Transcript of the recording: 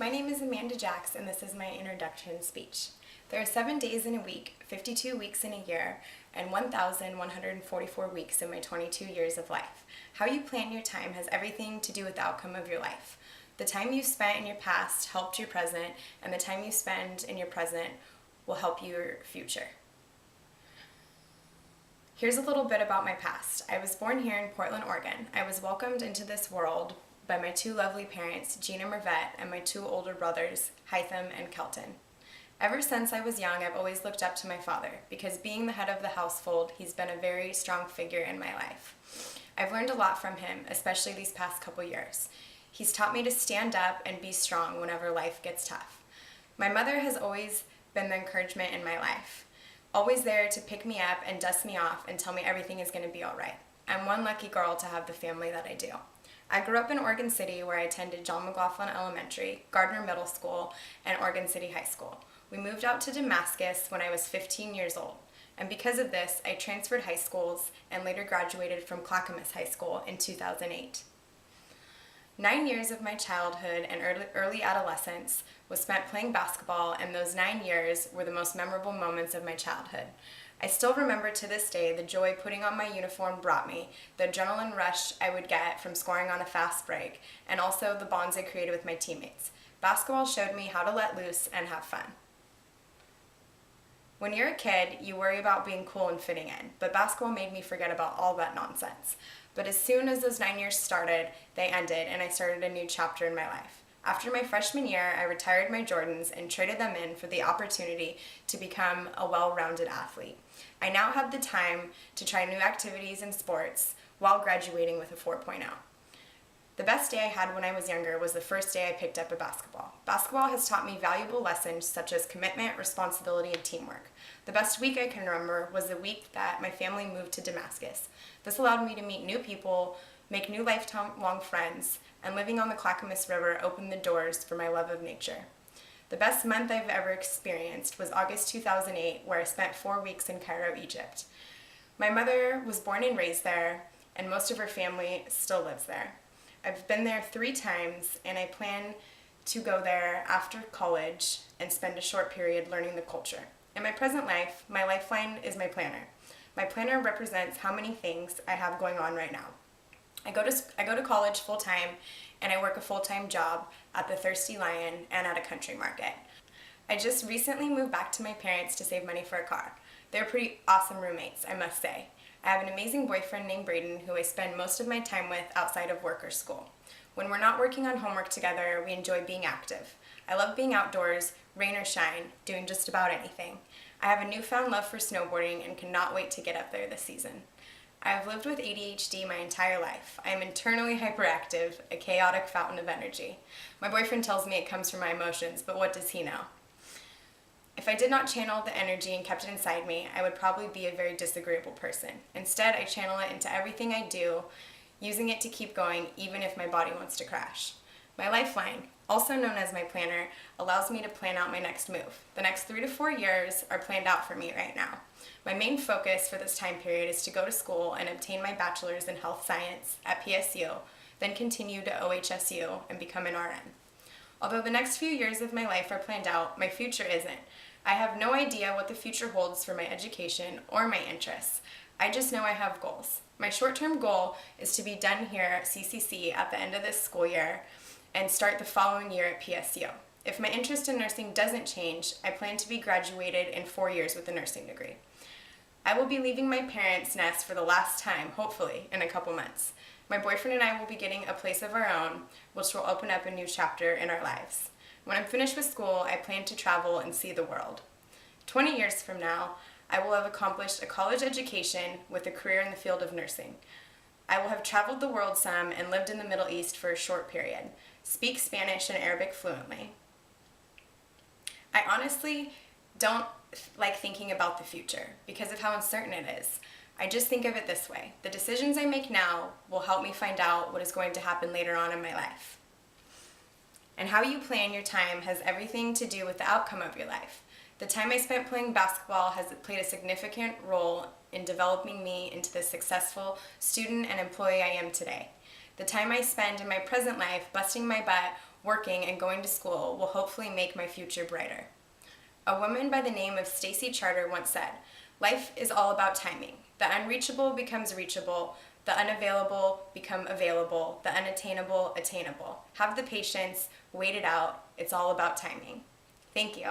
My name is Amanda Jacks, and this is my introduction speech. There are 7 days in a week, 52 weeks in a year, and 1,144 weeks in my 22 years of life. How you plan your time has everything to do with the outcome of your life. The time you spent in your past helped your present, and the time you spend in your present will help your future. Here's a little bit about my past. I was born here in Portland, Oregon. I was welcomed into this world by my two lovely parents, Gina Mervette, and my two older brothers, Hytham and Kelton. Ever since I was young, I've always looked up to my father, because being the head of the household, he's been a very strong figure in my life. I've learned a lot from him, especially these past couple years. He's taught me to stand up and be strong whenever life gets tough. My mother has always been the encouragement in my life, always there to pick me up and dust me off and tell me everything is going to be all right. I'm one lucky girl to have the family that I do. I grew up in Oregon City, where I attended John McLaughlin Elementary, Gardner Middle School, and Oregon City High School. We moved out to Damascus when I was 15 years old, and because of this, I transferred high schools and later graduated from Clackamas High School in 2008. 9 years of my childhood and early adolescence was spent playing basketball, and those 9 years were the most memorable moments of my childhood. I still remember to this day the joy putting on my uniform brought me, the adrenaline rush I would get from scoring on a fast break, and also the bonds I created with my teammates. Basketball showed me how to let loose and have fun. When you're a kid, you worry about being cool and fitting in, but basketball made me forget about all that nonsense. But as soon as those 9 years started, they ended, and I started a new chapter in my life. After my freshman year, I retired my Jordans and traded them in for the opportunity to become a well-rounded athlete. I now have the time to try new activities and sports while graduating with a 4.0. The best day I had when I was younger was the first day I picked up a basketball. Basketball has taught me valuable lessons such as commitment, responsibility, and teamwork. The best week I can remember was the week that my family moved to Damascus. This allowed me to meet new people, make new lifelong friends, and living on the Clackamas River opened the doors for my love of nature. The best month I've ever experienced was August 2008, where I spent 4 weeks in Cairo, Egypt. My mother was born and raised there, and most of her family still lives there. I've been there 3 times, and I plan to go there after college and spend a short period learning the culture. In my present life, my lifeline is my planner. My planner represents how many things I have going on right now. I go to college full-time, and I work a full-time job at the Thirsty Lion and at a country market. I just recently moved back to my parents to save money for a car. They're pretty awesome roommates, I must say. I have an amazing boyfriend named Brennan who I spend most of my time with outside of work or school. When we're not working on homework together, we enjoy being active. I love being outdoors, rain or shine, doing just about anything. I have a newfound love for snowboarding and cannot wait to get up there this season. I have lived with ADHD my entire life. I am internally hyperactive, a chaotic fountain of energy. My boyfriend tells me it comes from my emotions, but what does he know? If I did not channel the energy and kept it inside me, I would probably be a very disagreeable person. Instead, I channel it into everything I do, using it to keep going even if my body wants to crash. My lifeline, also known as my planner, allows me to plan out my next move. The next 3 to 4 years are planned out for me right now. My main focus for this time period is to go to school and obtain my bachelor's in health science at PSU, then continue to OHSU and become an RN. Although the next few years of my life are planned out, my future isn't. I have no idea what the future holds for my education or my interests. I just know I have goals. My short-term goal is to be done here at CCC at the end of this school year and start the following year at PSU. If my interest in nursing doesn't change, I plan to be graduated in 4 years with a nursing degree. I will be leaving my parents' nest for the last time, hopefully, in a couple months. My boyfriend and I will be getting a place of our own, which will open up a new chapter in our lives. When I'm finished with school, I plan to travel and see the world. 20 years from now, I will have accomplished a college education with a career in the field of nursing. I will have traveled the world some and lived in the Middle East for a short period, speak Spanish and Arabic fluently. I honestly don't like thinking about the future because of how uncertain it is. I just think of it this way: the decisions I make now will help me find out what is going to happen later on in my life. And how you plan your time has everything to do with the outcome of your life. The time I spent playing basketball has played a significant role in developing me into the successful student and employee I am today. The time I spend in my present life busting my butt working and going to school will hopefully make my future brighter. A woman by the name of Stacy Charter once said, "Life is all about timing. The unreachable becomes reachable, the unavailable become available, the unattainable attainable. Have the patience, wait it out. It's all about timing." Thank you.